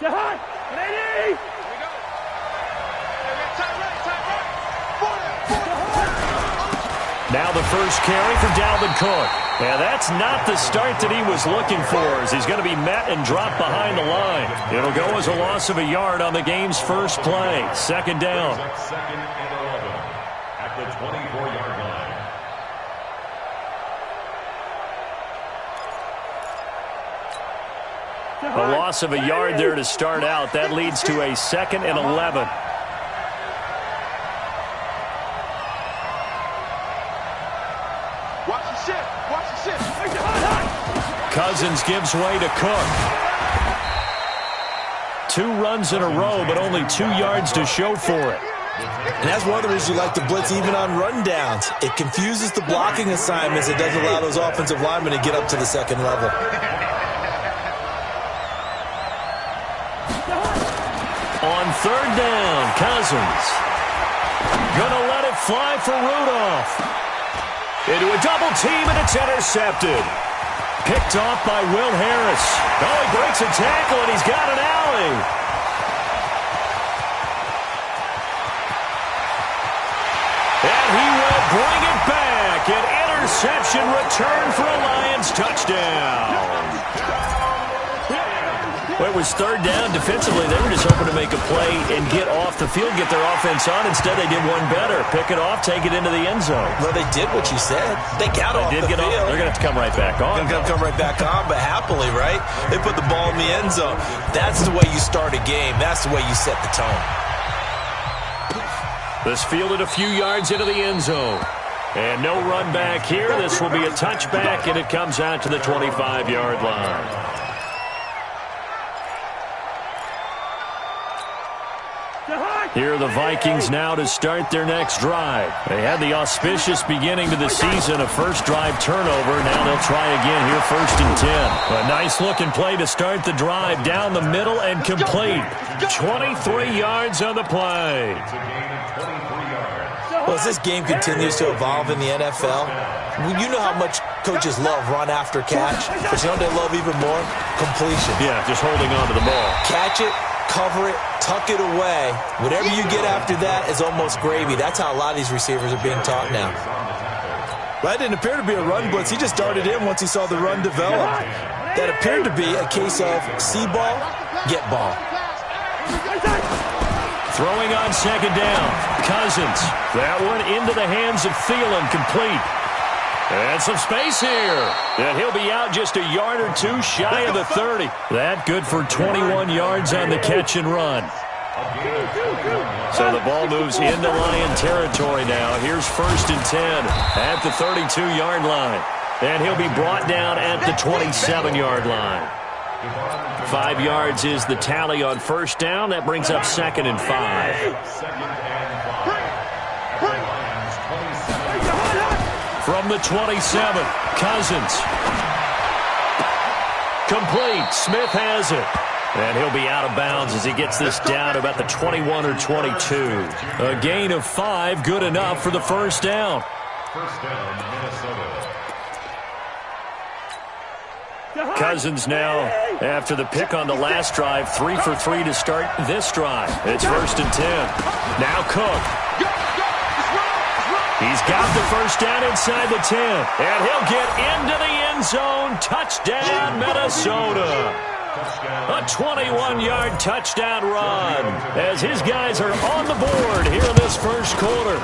Ready? Now the first carry for Dalvin Cook. And that's not the start that he was looking for, as he's going to be met and dropped behind the line. It'll go as a loss of a yard on the game's first play. Second down. Second and 11 at the 24-yard line. A loss of a yard there to start out. That leads to a second and 11. Cousins gives way to Cook. 2 runs in a row, but only 2 yards to show for it. And that's one of the reasons you like to blitz even on rundowns. It confuses the blocking assignments. It doesn't allow those offensive linemen to get up to the second level. On third down, Cousins. Gonna let it fly for Rudolph. Into a double team, and it's intercepted. Picked off by Will Harris. Oh, he breaks a tackle, and he's got an alley. And he will bring it back. An interception return for a Lions touchdown. Well, it was third down. Defensively, they were just hoping to make a play and get off the field, get their offense on. Instead, they did one better. Pick it off, take it into the end zone. Well, they did what you said. They got off the field. They're going to have to come right back on. They're going to come right back on, but happily, right? They put the ball in the end zone. That's the way you start a game. That's the way you set the tone. This fielded a few yards into the end zone. And no run back here. This will be a touchback, and it comes out to the 25-yard line. Here are the Vikings now to start their next drive. They had the auspicious beginning to the season, a first drive turnover. Now they'll try again here, first and 10. A nice-looking play to start the drive down the middle and complete. 23 yards on the play. Well, as this game continues to evolve in the NFL, you know how much coaches love run after catch, but you know what they love even more? Completion. Yeah, just holding on to the ball. Catch it, cover it, tuck it away. Whatever you get after that is almost gravy. That's how a lot of these receivers are being taught now. That didn't appear to be a run blitz. He just darted in once he saw the run develop. That appeared to be a case of see ball, get ball. Throwing on second down. Cousins. That one into the hands of Thielen, complete. And some space here. And he'll be out just a yard or two shy of the 30. That good for 21 yards on the catch and run. So the ball moves into Lion territory now. Here's first and 10 at the 32-yard line. And he'll be brought down at the 27-yard line. 5 yards is the tally on first down. That brings up second and 5. From the 27, Cousins. Complete. Smith has it. And he'll be out of bounds as he gets this down to about the 21 or 22. A gain of 5, good enough for the first down. First down, Minnesota. Cousins now, after the pick on the last drive, 3 for 3 to start this drive. It's first and 10. Now Cook. He's got the first down inside the 10. And he'll get into the end zone. Touchdown, Minnesota. A 21-yard touchdown run as his guys are on the board here in this first quarter.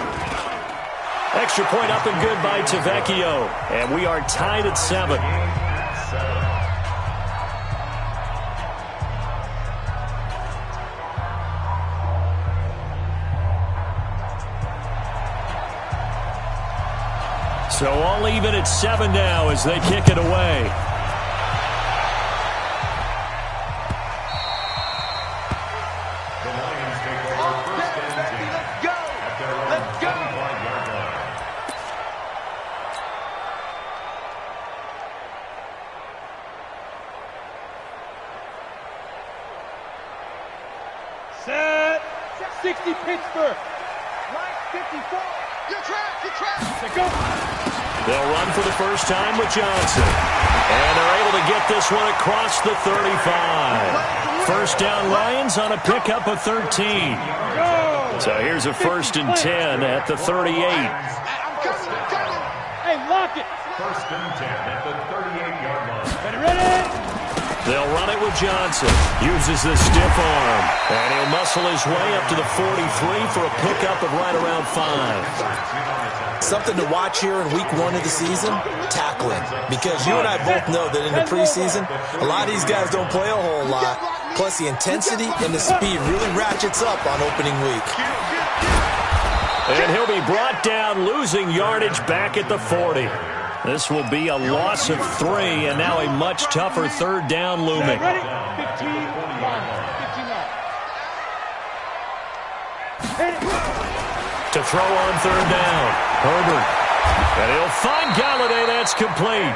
Extra point up and good by Tavecchio. And we are tied at 7. So all even at 7 now as they kick it away. The Lions take over first and 10 at their own 25-yard line. Set. 60 Pittsburgh. Line 54. Your track. Go. They'll run for the first time with Johnson. And they're able to get this one across the 35. First down Lions on a pickup of 13. So here's a 1st and 10 at the 38. Hey, lock it. 1st and 10 at the 38-yard line. Ready? They'll run it with Johnson. Uses the stiff arm. And he'll muscle his way up to the 43 for a pickup of right around 5. Something to watch here in week 1 of the season, tackling. Because you and I both know that in the preseason, a lot of these guys don't play a whole lot. Plus the intensity and the speed really ratchets up on opening week. And he'll be brought down, losing yardage back at the 40. This will be a loss of 3, and now a much tougher 3rd down looming. Ready? 15-9. To throw on 3rd down, Herbert. And he'll find Galladay. That's complete.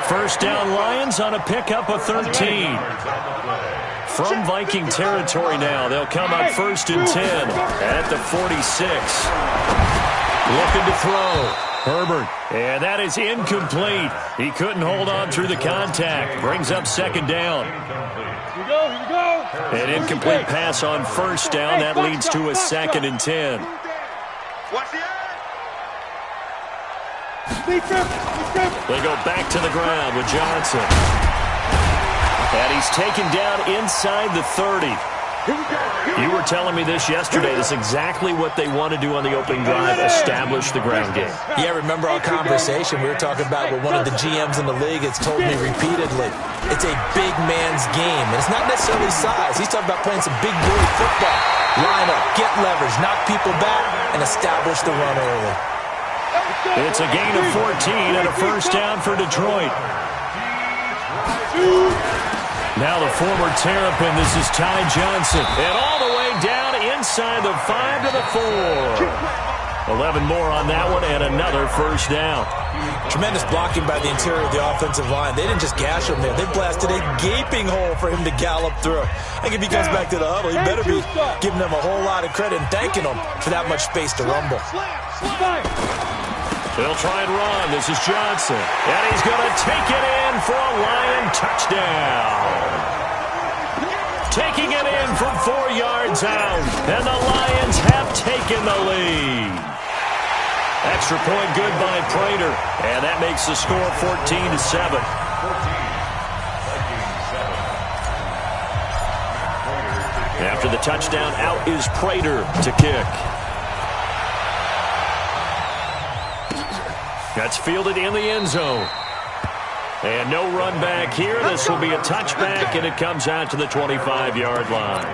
1st down Lions on a pickup of 13. From Viking territory now, they'll come up 1st and 10 at the 46. Looking to throw. Herbert, and that is incomplete. He couldn't hold on through the contact. Brings up 2nd down. Here we go. An incomplete pass on 1st down. That leads to a 2nd and 10. Watch the They go back to the ground with Johnson. And he's taken down inside the 30. You were telling me this yesterday. This is exactly what they want to do on the opening drive, establish the ground game. Yeah, remember our conversation we were talking about with one of the GMs in the league has told me repeatedly, it's a big man's game. And it's not necessarily size. He's talking about playing some big boy football. Line up, get leverage, knock people back, and establish the run early. It's a gain of 14 and a 1st down for Detroit. Now the former Terrapin, this is Ty Johnson. And all the way down inside the 5 to the 4. 11 more on that one and another 1st down. Tremendous blocking by the interior of the offensive line. They didn't just gash him there. They blasted a gaping hole for him to gallop through. I think if he comes back to the huddle, he better be giving them a whole lot of credit and thanking them for that much space to rumble. They'll try and run. This is Johnson. And he's going to take it in for a Lion touchdown. Taking it in from 4 yards out. And the Lions have taken the lead. Extra point good by Prater. And that makes the score 14-7. After the touchdown, out is Prater to kick. That's fielded in the end zone. And no run back here. This will be a touchback, and it comes out to the 25-yard line.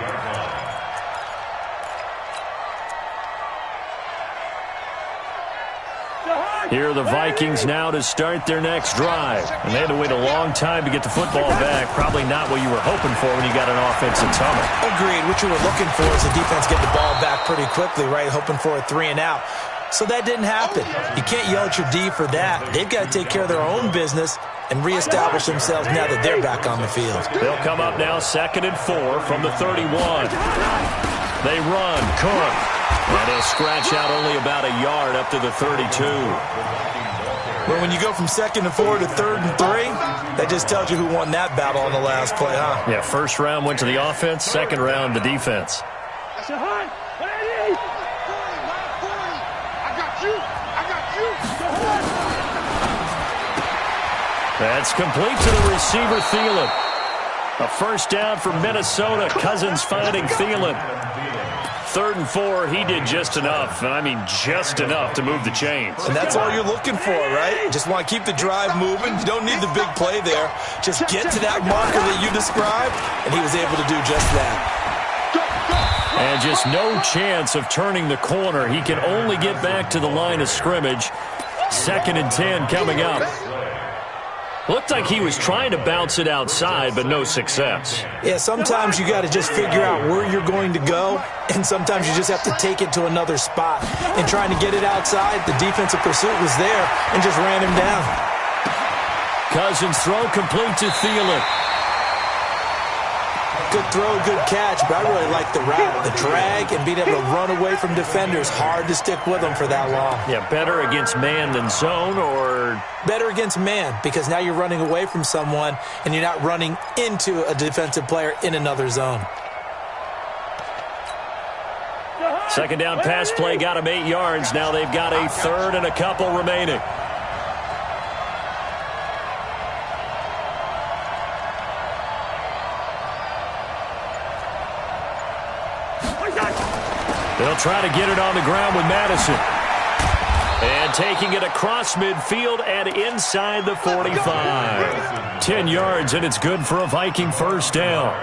Here are the Vikings now to start their next drive. And they had to wait a long time to get the football back. Probably not what you were hoping for when you got an offensive tunnel. Agreed. What you were looking for is the defense get the ball back pretty quickly, right? Hoping for a 3 and out. So that didn't happen. You can't yell at your D for that. They've got to take care of their own business and reestablish themselves now that they're back on the field. They'll come up now 2nd and 4 from the 31. They run. Cook. And he'll scratch out only about a yard up to the 32. Well, when you go from 2nd and 4 to 3rd and 3, that just tells you who won that battle on the last play, huh? Yeah, 1st round went to the offense, 2nd round the defense. That's complete to the receiver, Thielen. A 1st down for Minnesota. Cousins finding Thielen. 3rd and 4, he did just enough. I mean, just enough to move the chains. And that's all you're looking for, right? Just want to keep the drive moving. You don't need the big play there. Just get to that marker that you described, and he was able to do just that. And just no chance of turning the corner. He can only get back to the line of scrimmage. 2nd and 10 coming up. Looked like he was trying to bounce it outside, but no success. Yeah, sometimes you got to just figure out where you're going to go, and sometimes you just have to take it to another spot. And trying to get it outside, the defensive pursuit was there and just ran him down. Cousins throw complete to Thielen. Good throw, good catch, but I really like the route. The drag and being able to run away from defenders, hard to stick with them for that long. Yeah, better against man than zone, or? Better against man, because now you're running away from someone and you're not running into a defensive player in another zone. Second down pass play got him 8 yards. Now they've got a third and a couple remaining. They'll try to get it on the ground with Madison. And taking it across midfield and inside the 45. 10 yards, and it's good for a Viking first down.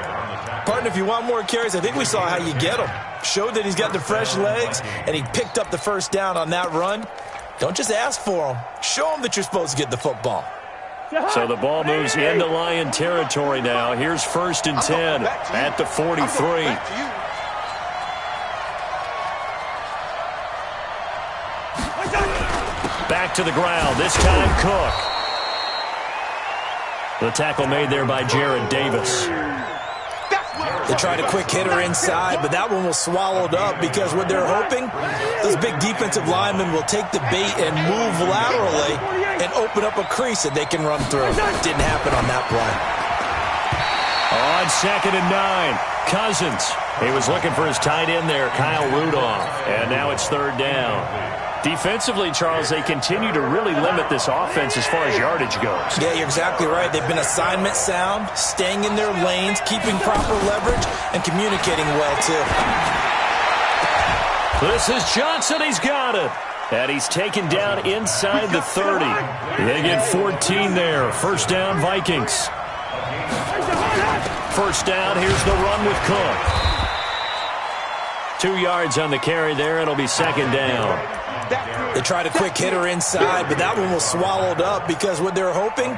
Partner, if you want more carries, I think we saw how you get him. Showed that he's got the fresh legs, and he picked up the first down on that run. Don't just ask for him. Show him that you're supposed to get the football. So the ball moves into Lion territory now. Here's 1st and 10 at the 43. Back to the ground, this time Cook. The tackle made there by Jared Davis. They tried a quick hitter inside, but that one was swallowed up because what they're hoping, those big defensive linemen will take the bait and move laterally and open up a crease that they can run through. Didn't happen on that play. On 2nd and 9, Cousins. He was looking for his tight end there, Kyle Rudolph. And now it's 3rd down. Defensively, Charles, they continue to really limit this offense as far as yardage goes. Yeah, you're exactly right. They've been assignment sound, staying in their lanes, keeping proper leverage, and communicating well, too. This is Johnson. He's got it. And he's taken down inside the 30. They get 14 there. First down, Vikings. First down, here's the run with Cook. 2 yards on the carry there. It'll be 2nd down. They tried a quick hitter inside, but that one was swallowed up because what they're hoping,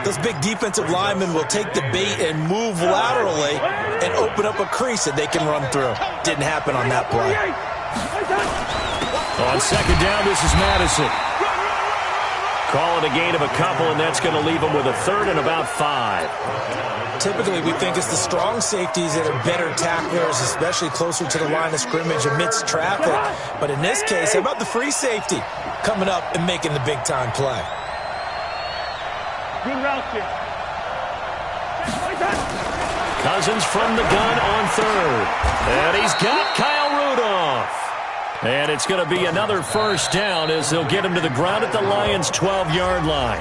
those big defensive linemen will take the bait and move laterally and open up a crease that they can run through. Didn't happen on that play. On 2nd down, this is Madison. Calling a gain of a couple, and that's going to leave them with a 3rd and about 5. Typically, we think it's the strong safeties that are better tacklers, especially closer to the line of scrimmage amidst traffic. But in this case, how about the free safety coming up and making the big-time play? Good route there. Cousins from the gun on 3rd. And he's got Kyle Rudolph. And it's going to be another first down as they'll get him to the ground at the Lions' 12-yard line.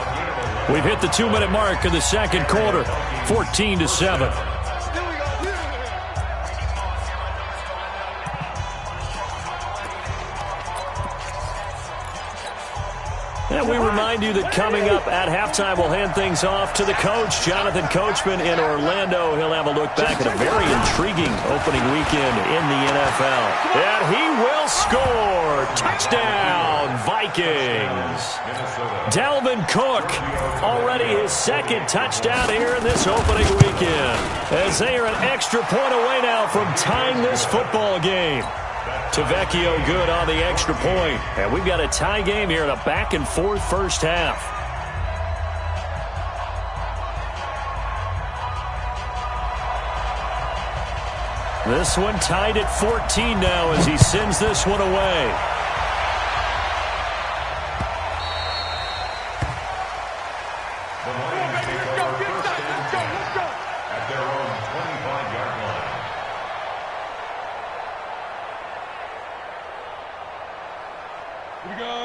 We've hit the 2-minute mark of the second quarter, 14-7. And we remind you that coming up at halftime, we'll hand things off to the coach, Jonathan Coachman in Orlando. He'll have a look back at a very intriguing opening weekend in the NFL. And he will score. Touchdown, Vikings. Dalvin Cook, already his 2nd touchdown here in this opening weekend, as they are an extra point away now from tying this football game. Tavecchio good on the extra point. And we've got a tie game here in a back-and-forth first half. This one tied at 14 now as he sends this one away.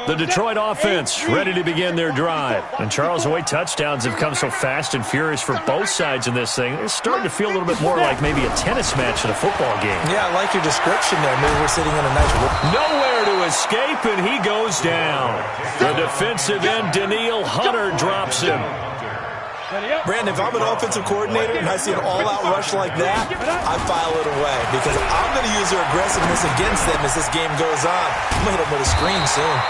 The Detroit offense ready to begin their drive. And Charles, the way touchdowns have come so fast and furious for both sides in this thing, it's starting to feel a little bit more like maybe a tennis match in a football game. Yeah, I like your description there. Maybe we're sitting in a nice... Nowhere to escape, and he goes down. The defensive end, Danielle Hunter, drops him. Brandon, if I'm an offensive coordinator and I see an all-out rush like that, I file it away because I'm going to use their aggressiveness against them as this game goes on. I'm going to hit them with a screen soon.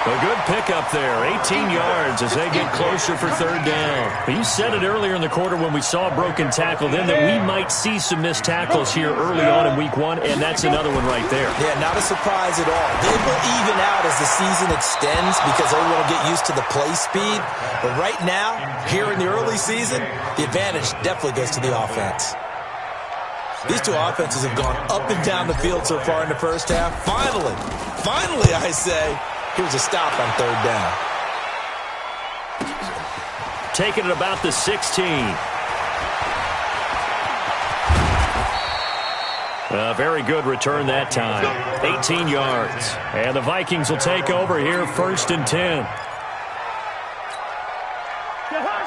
A good pickup there, 18 yards as they get closer for 3rd down. But you said it earlier in the quarter when we saw a broken tackle then that we might see some missed tackles here early on in week 1, and that's another one right there. Yeah, not a surprise at all. They will even out as the season extends because everyone will get used to the play speed. But right now, here in the early season, the advantage definitely goes to the offense. These two offenses have gone up and down the field so far in the first half. Finally, I say, here's a stop on third down. Taking it about the 16. A very good return that time. 18 yards. And the Vikings will take over here, 1st and 10.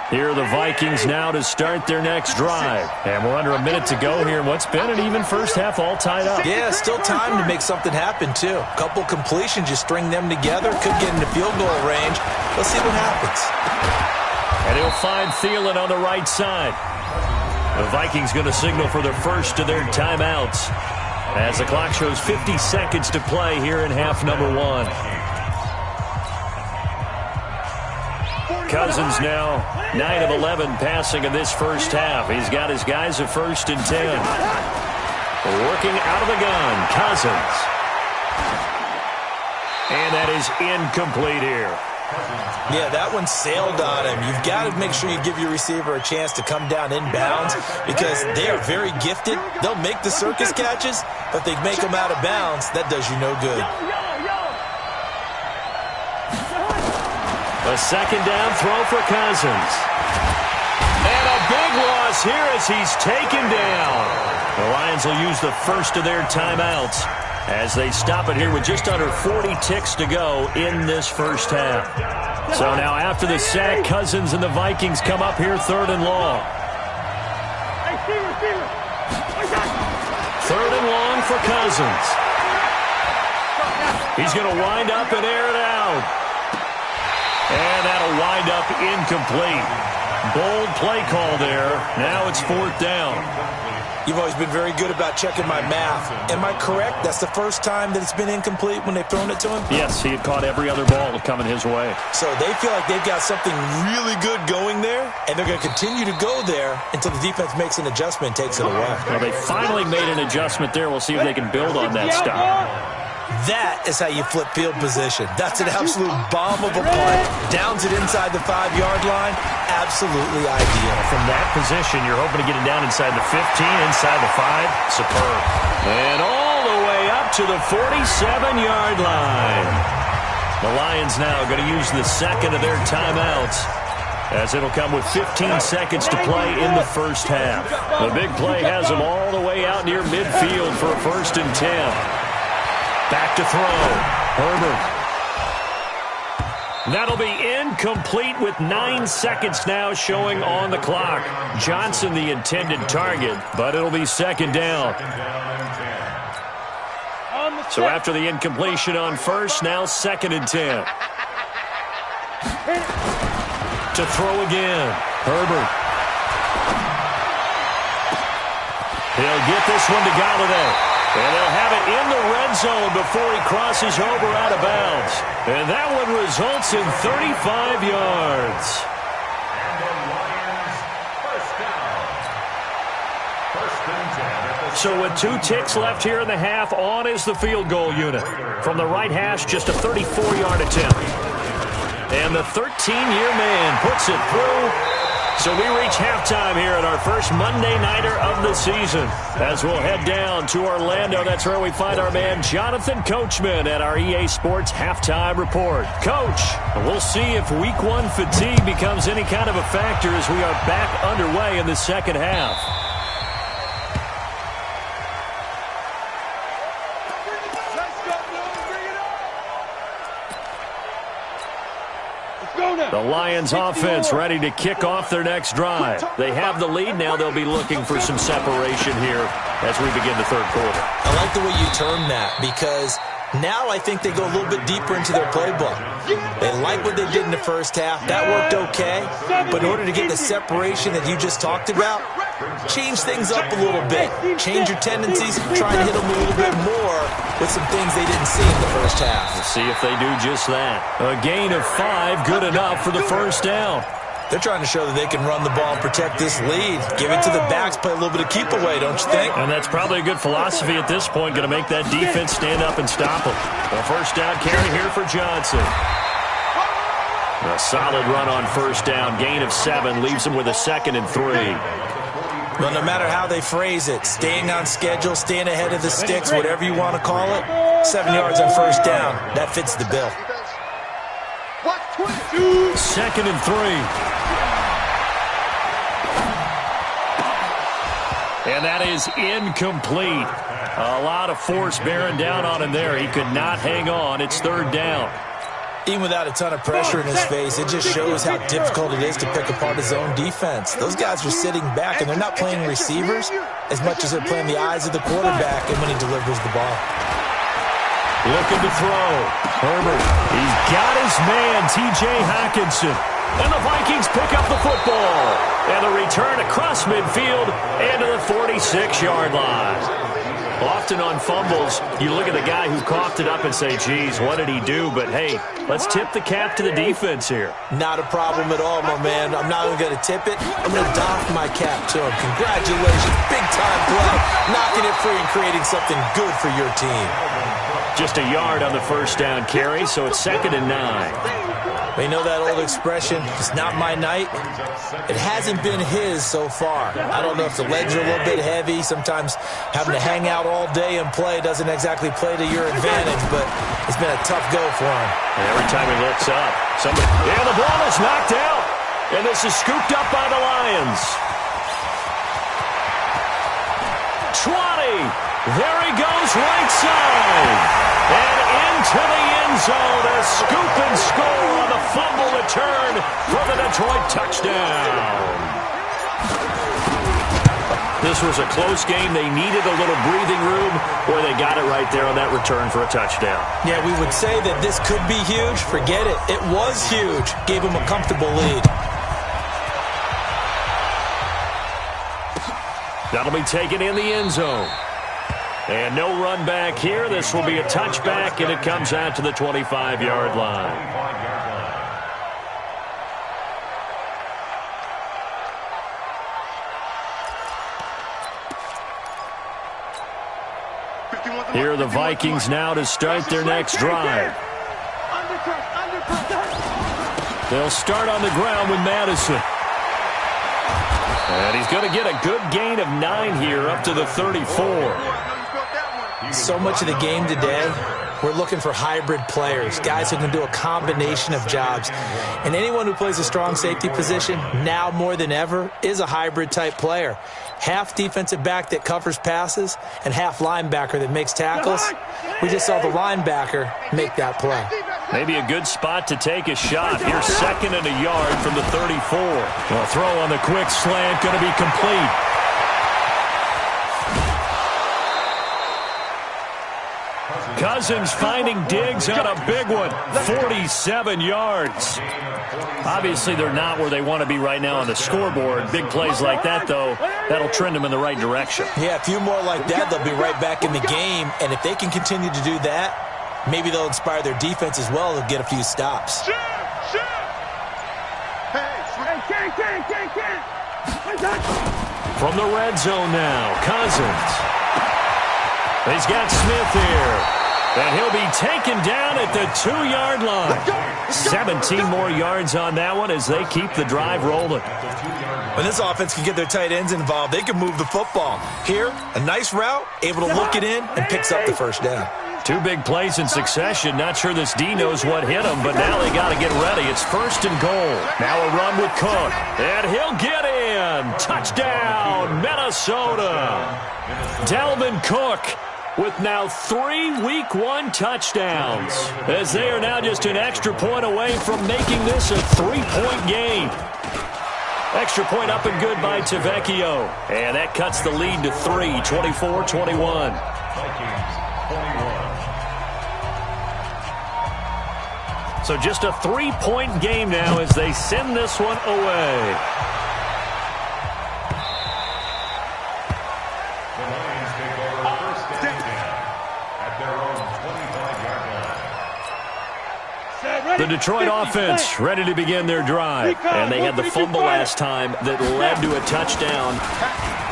Here are the Vikings now to start their next drive. And we're under a minute to go here in what's been an even first half, all tied up. Yeah, still time to make something happen, too. A couple completions, you string them together, could get into field goal range. Let's see what happens. And he'll find Thielen on the right side. The Vikings going to signal for their first of their timeouts as the clock shows 50 seconds to play here in half number 1. Cousins now 9 of 11 passing in this first half. He's got his guys at 1st and 10. Working out of the gun, Cousins. And that is incomplete here. Yeah, that one sailed on him. You've got to make sure you give your receiver a chance to come down inbounds because they are very gifted. They'll make the circus catches, but they make them out of bounds. That does you no good. A second down throw for Cousins. And a big loss here as he's taken down. The Lions will use the first of their timeouts as they stop it here with just under 40 ticks to go in this first half. So now after the sack, Cousins and the Vikings come up here 3rd and long. 3rd and long for Cousins. He's going to wind up and air it out. And that'll wind up incomplete. Bold play call there. Now it's 4th down. You've always been very good about checking my math. Am I correct? That's the first time that it's been incomplete when they've thrown it to him? Yes, he had caught every other ball coming his way. So they feel like they've got something really good going there, and they're going to continue to go there until the defense makes an adjustment and takes it away. Well, they finally made an adjustment there. We'll see if they can build on that stop. That is how you flip field position. That's an absolute bomb of a punt. Downs it inside the 5-yard line. Absolutely ideal. From that position, you're hoping to get it down inside the 15, inside the 5. Superb. And all the way up to the 47-yard line. The Lions now going to use the second of their timeouts as it'll come with 15 seconds to play in the first half. The big play has them all the way out near midfield for a 1st and 10. Back to throw. Herbert. That'll be incomplete with 9 seconds now showing on the clock. Johnson the intended target, but it'll be 2nd down. So after the incompletion on first, now 2nd and 10. To throw again. Herbert. He'll get this one to Golladay. And they'll have it in the red zone before he crosses over out of bounds. And that one results in 35 yards. So with 2 ticks left here in the half, on is the field goal unit. From the right hash, just a 34-yard attempt. And the 13-year man puts it through. So we reach halftime here at our first Monday Nighter of the season. As we'll head down to Orlando, that's where we find our man Jonathan Coachman at our EA Sports Halftime Report. Coach, we'll see if Week 1 fatigue becomes any kind of a factor as we are back underway in the second half. The Lions offense ready to kick off their next drive. They have the lead. Now they'll be looking for some separation here as we begin the third quarter. I like the way you term that because now I think they go a little bit deeper into their playbook. They like what they did in the first half. That worked okay. But in order to get the separation that you just talked about, change things up a little bit. Change your tendencies. Try and hit them a little bit more with some things they didn't see in the first half. We'll see if they do just that. A gain of 5, good enough for the first down. They're trying to show that they can run the ball and protect this lead. Give it to the backs, play a little bit of keep away, don't you think? And that's probably a good philosophy at this point, going to make that defense stand up and stop them. A first down carry here for Johnson. A solid run on first down. Gain of 7 leaves him with a 2nd and 3. Well, no matter how they phrase it, staying on schedule, staying ahead of the sticks, whatever you want to call it, 7 yards on first down, that fits the bill. 2nd and 3. And that is incomplete. A lot of force bearing down on him there. He could not hang on. It's 3rd down. Even without a ton of pressure in his face, it just shows how difficult it is to pick apart his own defense. Those guys are sitting back, and they're not playing receivers as much as they're playing the eyes of the quarterback and when he delivers the ball. Looking to throw. Herbert. He's got his man, T.J. Hockenson. And the Vikings pick up the football. And the return across midfield and to the 46-yard line. Often on fumbles, you look at the guy who coughed it up and say, geez, what did he do? But, hey, let's tip the cap to the defense here. Not a problem at all, my man. I'm not even going to tip it. I'm going to doff my cap to him. Congratulations. Big-time play. Knocking it free and creating something good for your team. Just a yard on the first down carry, so it's 2nd and 9. You know that old expression, it's not my night? It hasn't been his so far. I don't know if the legs are a little bit heavy. Sometimes having to hang out all day and play doesn't exactly play to your advantage, but it's been a tough go for him. Every time he looks up, and the ball is knocked out. And this is scooped up by the Lions. 20. There he goes, right side. And into the end zone, a scoop and score on the fumble return for the Detroit touchdown. This was a close game. They needed a little breathing room, or they got it right there on that return for a touchdown. Yeah, we would say that this could be huge. Forget it. It was huge. Gave them a comfortable lead. That'll be taken in the end zone. And no run back here. This will be a touchback, and it comes out to the 25-yard line. Here are the Vikings now to start their next drive. They'll start on the ground with Madison. And he's going to get a good gain of 9 here up to the 34. So much of the game today, we're looking for hybrid players, guys who can do a combination of jobs. And anyone who plays a strong safety position, now more than ever, is a hybrid-type player. Half defensive back that covers passes and half linebacker that makes tackles. We just saw the linebacker make that play. Maybe a good spot to take a shot. Here's 2nd and a yard from the 34. A throw on the quick slant, going to be complete. Cousins finding Diggs on a big one. 47 yards. Obviously, they're not where they want to be right now on the scoreboard. Big plays like that, though, that'll trend them in the right direction. Yeah, a few more like that, they'll be right back in the game. And if they can continue to do that, maybe they'll inspire their defense as well and get a few stops. From the red zone now, Cousins. He's got Smith here. And he'll be taken down at the 2-yard line. 17 more yards on that one as they keep the drive rolling. When this offense can get their tight ends involved, they can move the football. Here, a nice route, able to look it in, and picks up the first down. 2 big plays in succession. Not sure this D knows what hit him, but now they got to get ready. It's 1st and goal. Now a run with Cook. And he'll get in. Touchdown, Minnesota. Dalvin Cook with now 3 Week 1 touchdowns, as they are now just an extra point away from making this a 3-point game. Extra point up and good by Tavecchio. And that cuts the lead to 3, 24-21. So just a 3-point game now as they send this one away. The Detroit offense ready to begin their drive. And they had the fumble last time that led to a touchdown.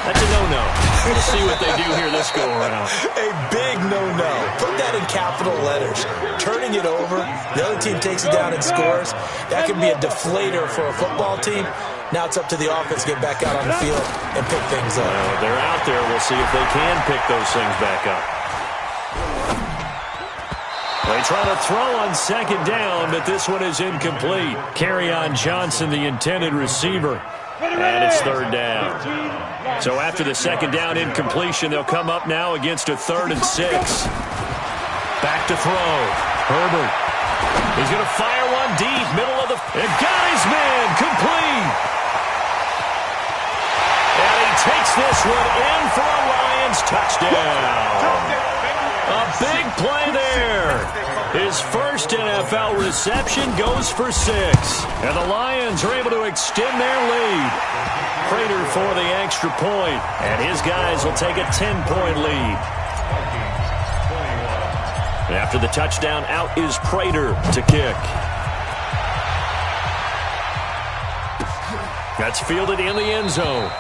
That's a no-no. We'll see what they do here this go-around. A big no-no. Put that in capital letters. Turning it over, the other team takes it down and scores. That can be a deflator for a football team. Now it's up to the offense to get back out on the field and pick things up. Well, they're out there. We'll see if they can pick those things back up. They try to throw on second down, but this one is incomplete. Kerryon Johnson, the intended receiver. And it's third down. So after the second down incompletion, they'll come up now against a 3rd and 6. Back to throw. Herbert. He's going to fire one deep, middle of the... And got his man, complete. And he takes this one in for a Lions touchdown. A big play there. His first NFL reception goes for 6. And the Lions are able to extend their lead. Prater for the extra point. And his guys will take a 10-point lead. After the touchdown, out is Prater to kick. That's fielded in the end zone.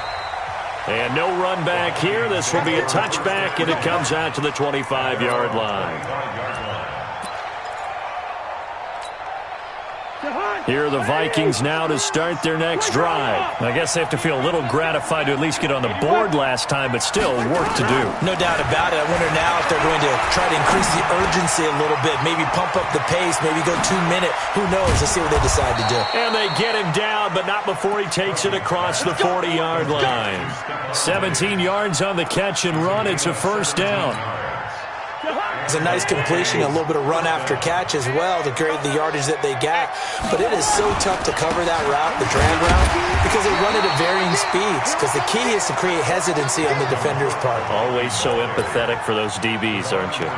And no run back here. This will be a touchback, and it comes out to the 25-yard line. Here are the Vikings now to start their next drive. I guess they have to feel a little gratified to at least get on the board last time, but still work to do. No doubt about it. I wonder now if they're going to try to increase the urgency a little bit, maybe pump up the pace, maybe go 2-minute. Who knows? Let's see what they decide to do. And they get him down, but not before he takes it across the 40-yard line. 17 yards on the catch and run. It's a first down. It's a nice completion, a little bit of run after catch as well to create the yardage that they got. But it is so tough to cover that route, the drag route, because they run it at varying speeds. Because the key is to create hesitancy on the defender's part. Always so empathetic for those DBs, aren't you?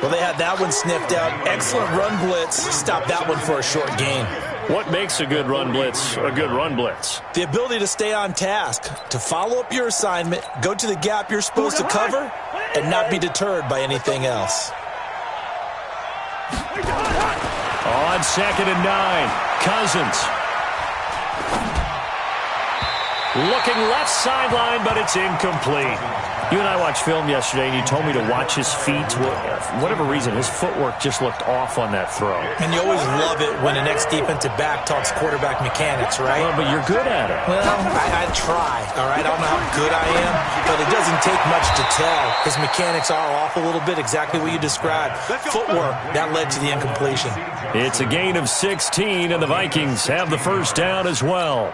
Well, they had that one sniffed out. Excellent run blitz. Stop that one for a short gain. What makes a good run blitz a good run blitz? The ability to stay on task, to follow up your assignment, go to the gap you're supposed to cover, and not be deterred by anything else. On 2nd and 9, Cousins. Looking left sideline, but it's incomplete. You and I watched film yesterday, and you told me to watch his feet. For whatever reason, his footwork just looked off on that throw. And you always love it when an ex-defensive back talks quarterback mechanics, right? Well, but you're good at it. Well, I try, all right? I don't know how good I am, but it doesn't take much to tell. His mechanics are off a little bit, exactly what you described. Footwork, that led to the incompletion. It's a gain of 16, and the Vikings have the first down as well.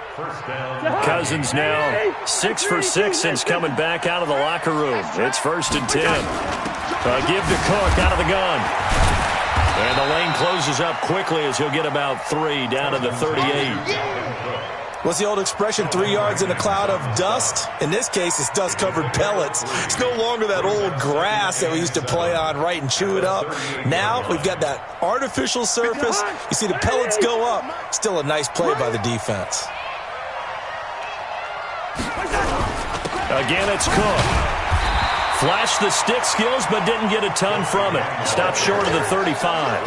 Cousins now 6 for 6 since coming back out of the locker room. It's 1st and 10. Give to Cook out of the gun. And the lane closes up quickly as he'll get about 3 down to the 38. What's the old expression, 3 yards in a cloud of dust? In this case, it's dust-covered pellets. It's no longer that old grass that we used to play on, right, and chew it up. Now we've got that artificial surface. You see the pellets go up. Still a nice play by the defense. Again, it's Cook. Flashed the stick skills, but didn't get a ton from it. Stopped short of the 35.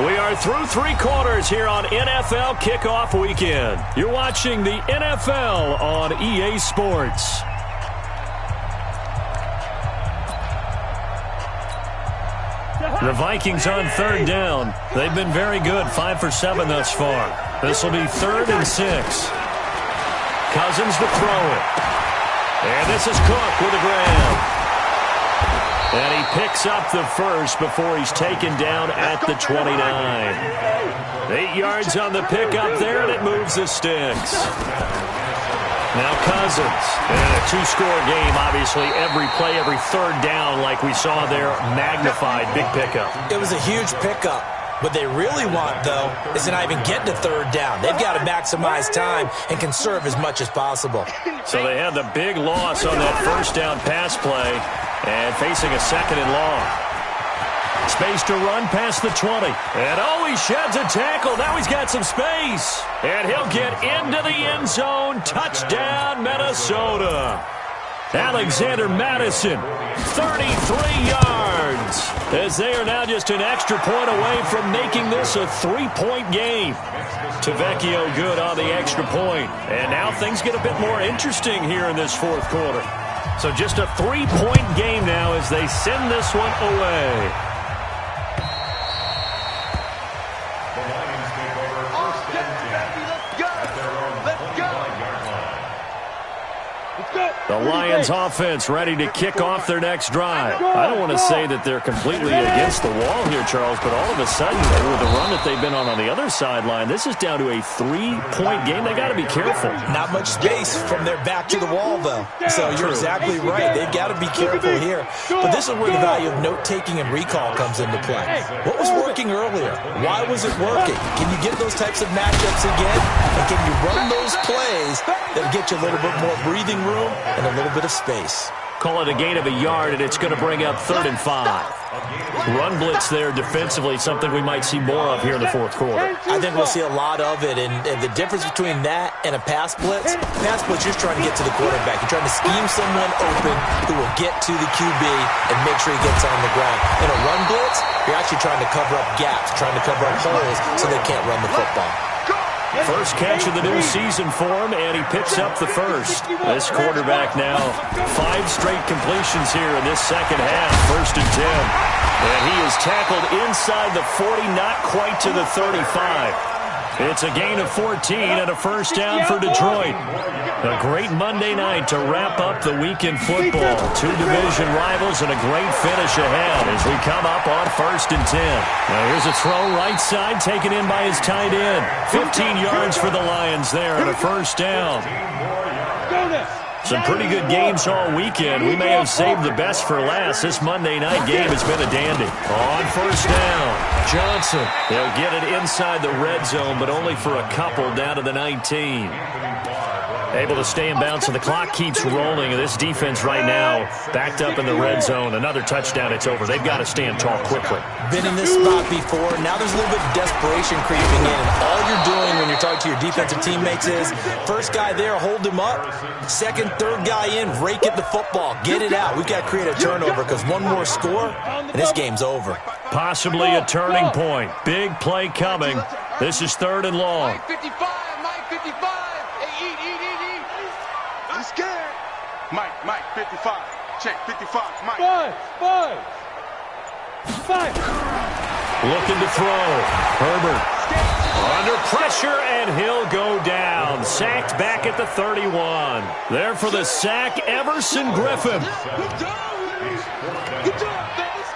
We are through 3 quarters here on NFL Kickoff Weekend. You're watching the NFL on EA Sports. The Vikings on 3rd down. They've been very good, 5 for 7 thus far. This will be 3rd and 6. Cousins to throw it. And this is Cook with a grab. And he picks up the first before he's taken down at the 29. 8 yards on the pickup there, and it moves the sticks. Now Cousins, and a 2-score game, obviously. Every play, every 3rd down, like we saw there, magnified, big pickup. It was a huge pickup. What they really want, though, is to not even get to 3rd down. They've got to maximize time and conserve as much as possible. So they had the big loss on that 1st down pass play and facing a 2nd and long. Space to run past the 20. And he sheds a tackle. Now he's got some space. And he'll get into the end zone. Touchdown, Minnesota. Alexander Mattison, 33 yards. As they are now just an extra point away from making this a 3-point game. Tavecchio good on the extra point. And now things get a bit more interesting here in this 4th quarter. So just a 3-point game now as they send this one away. The Lions offense ready to kick off their next drive. I don't want to say that they're completely against the wall here, Charles, but all of a sudden, with the run that they've been on the other sideline, this is down to a 3-point game. They got to be careful. Not much space from their back to the wall, though. So you're exactly right. They've got to be careful here. But this is where the value of note-taking and recall comes into play. What was working earlier? Why was it working? Can you get those types of matchups again? And can you run those plays that get you a little bit more breathing room and a little bit of space? Call it a gain of a yard, and it's going to bring up 3rd and 5. Run blitz there defensively, something we might see more of here in the fourth quarter. I think we'll see a lot of it, and the difference between that and a pass blitz, you're trying to get to the quarterback. You're trying to scheme someone open who will get to the QB and make sure he gets on the ground. In a run blitz, you're actually trying to cover up gaps, trying to cover up holes so they can't run the football. First catch of the new season for him, and he picks up the first. This quarterback now, 5 straight completions here in this second half, 1st and 10. And he is tackled inside the 40, not quite to the 35. It's a gain of 14 and a first down for Detroit. A great Monday night to wrap up the week in football. 2 division rivals and a great finish ahead as we come up on 1st and 10. Now here's a throw right side taken in by his tight end. 15 yards for the Lions there and a first down. Some pretty good games all weekend. We may have saved the best for last. This Monday night game has been a dandy. On first down, Johnson. They'll get it inside the red zone, but only for a couple down to the 19. Able to stay in bounds, and the clock keeps rolling. This defense right now backed up in the red zone. Another touchdown, it's over. They've got to stand tall quickly. Been in this spot before. Now there's a little bit of desperation creeping in. And all you're doing when you're talking to your defensive teammates is, first guy there, hold him up. Second, third guy in, rake at the football. Get it out. We've got to create a turnover because one more score, and this game's over. Possibly a turning point. Big play coming. This is 3rd and long. Mike 55, Mike 55. I'm scared. Mike 55. Check 55. Mike. 5. Looking to throw. Herbert under pressure, and he'll go down. Sacked back at the 31. There for the sack, Everson Griffin. Good job, fellas.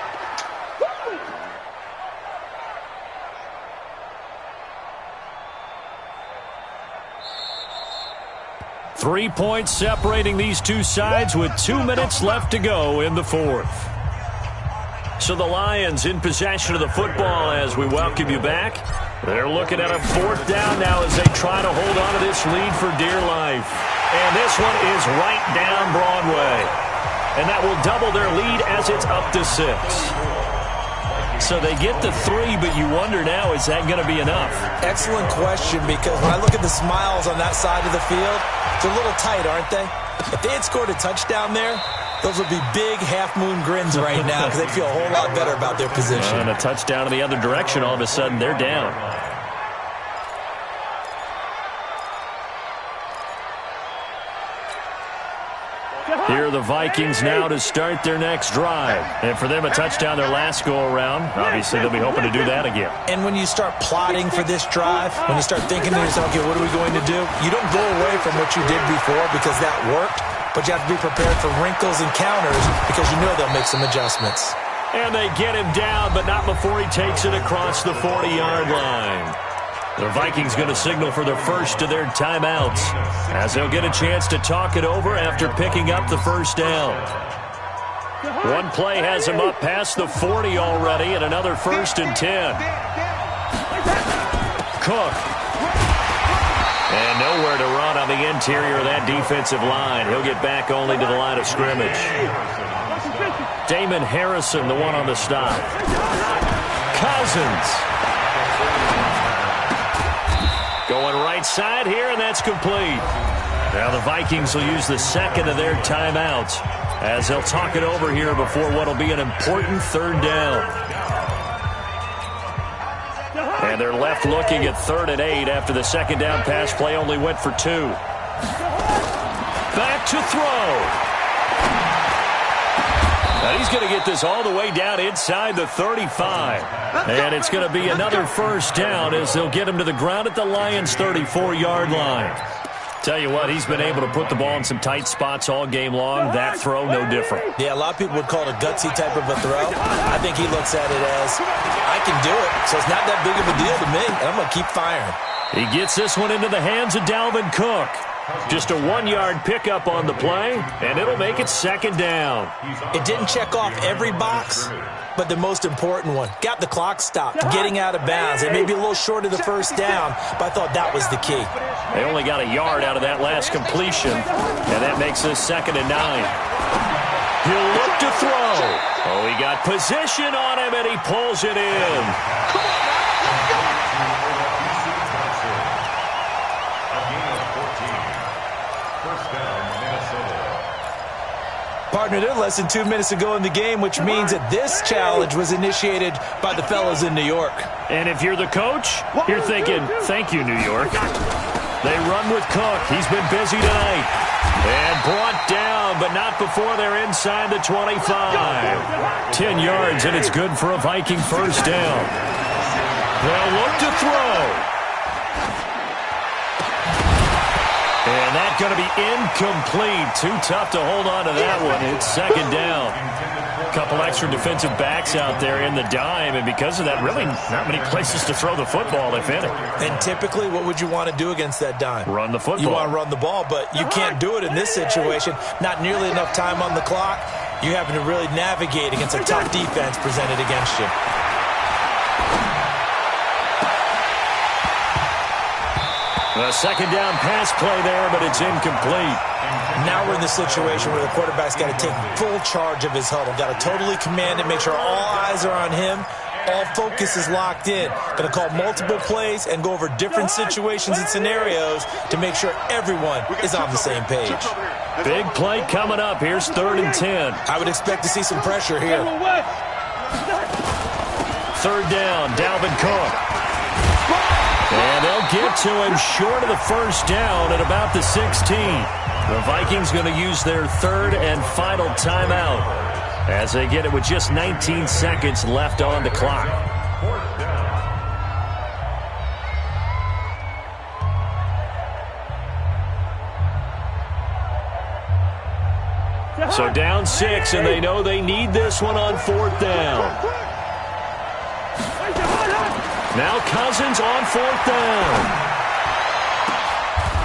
3 points separating these two sides with 2 minutes left to go in the 4th. So the Lions in possession of the football as we welcome you back. They're looking at a 4th down now as they try to hold on to this lead for dear life. And this one is right down Broadway. And that will double their lead as it's up to 6. So they get the 3, but you wonder now, is that going to be enough? Excellent question, because when I look at the smiles on that side of the field, they're a little tight, aren't they? If they had scored a touchdown there, those would be big half-moon grins right now because they'd feel a whole lot better about their position. And a touchdown in the other direction, all of a sudden they're down. Here are the Vikings now to start their next drive. And for them, a touchdown their last go-around. Obviously, they'll be hoping to do that again. And when you start plotting for this drive, when you start thinking to yourself, okay, what are we going to do? You don't go away from what you did before because that worked, but you have to be prepared for wrinkles and counters because you know they'll make some adjustments. And they get him down, but not before he takes it across the 40-yard line. The Vikings going to signal for the first of their timeouts as they'll get a chance to talk it over after picking up the first down. One play has him up past the 40 already, and another 1st and 10. Cook. And nowhere to run on the interior of that defensive line. He'll get back only to the line of scrimmage. Damon Harrison, the one on the stop. Cousins. Going right side here, and that's complete. Now the Vikings will use the second of their timeouts as they'll talk it over here before what will be an important 3rd down. And they're left looking at 3rd and 8 after the second down pass play only went for 2. Back to throw. And he's going to get this all the way down inside the 35. And it's going to be another first down as they'll get him to the ground at the Lions' 34-yard line. Tell you what, he's been able to put the ball in some tight spots all game long. That throw, no different. Yeah, a lot of people would call it a gutsy type of a throw. I think he looks at it as, I can do it, so it's not that big of a deal to me, and I'm going to keep firing. He gets this one into the hands of Dalvin Cook. Just a 1-yard pickup on the play, and it'll make it second down. It didn't check off every box, but the most important one. Got the clock stopped, getting out of bounds. It may be a little short of the first down, but I thought that was the key. They only got a yard out of that last completion, and that makes this 2nd and 9. He'll look to throw. Oh, he got position on him, and he pulls it in. Partner, they're less than 2 minutes ago in the game, which means that this challenge was initiated by the fellas in New York. And if you're the coach, you're thinking, thank you, New York. They run with Cook. He's been busy tonight. And brought down, but not before they're inside the 25. 10 yards, and it's good for a Viking first down. They'll look to throw. And that's going to be incomplete. Too tough to hold on to that one. It's second down. A couple extra defensive backs out there in the dime, and because of that, really not many places to throw the football, if any. And typically, what would you want to do against that dime? Run the football. You want to run the ball, but you can't do it in this situation. Not nearly enough time on the clock. You're having to really navigate against a tough defense presented against you. A second down pass play there, but it's incomplete. Now we're in the situation where the quarterback's got to take full charge of his huddle. Got to totally command it, make sure all eyes are on him. All focus is locked in. Going to call multiple plays and go over different situations and scenarios to make sure everyone is on the same page. Big play coming up. Here's 3rd and 10. I would expect to see some pressure here. 3rd down, Dalvin Cook. And they'll get to him short of the first down at about the 16. The Vikings going to use their 3rd and final timeout as they get it with just 19 seconds left on the clock. So down 6, and they know they need this one on 4th down. Now Cousins on 4th down.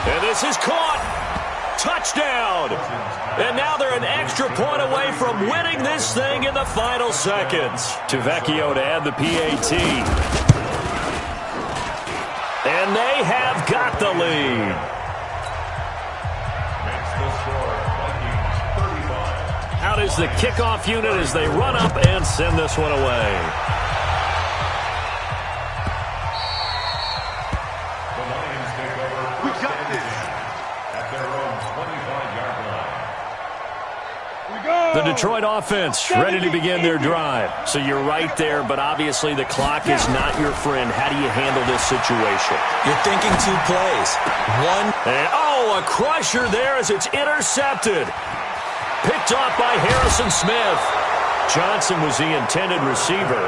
And this is caught. Touchdown. And now they're an extra point away from winning this thing in the final seconds. Tavecchio to add the PAT. And they have got the lead. Out is the kickoff unit as they run up and send this one away. The Detroit offense ready to begin their drive. So you're right there, but obviously the clock is not your friend. How do you handle this situation? You're thinking 2 plays. One. And, a crusher there as it's intercepted. Picked off by Harrison Smith. Johnson was the intended receiver.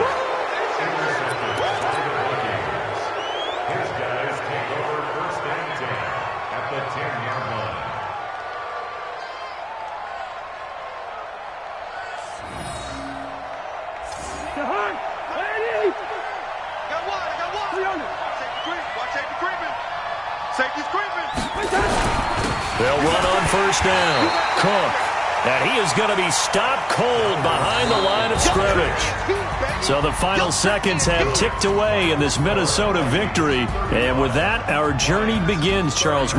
His guys take over 1st and 10 at the 10-yard line. They'll run on 1st down. Cook. And he is going to be stopped cold behind the line of scrimmage. So the final seconds have ticked away in this Minnesota victory. And with that, our journey begins, Charles.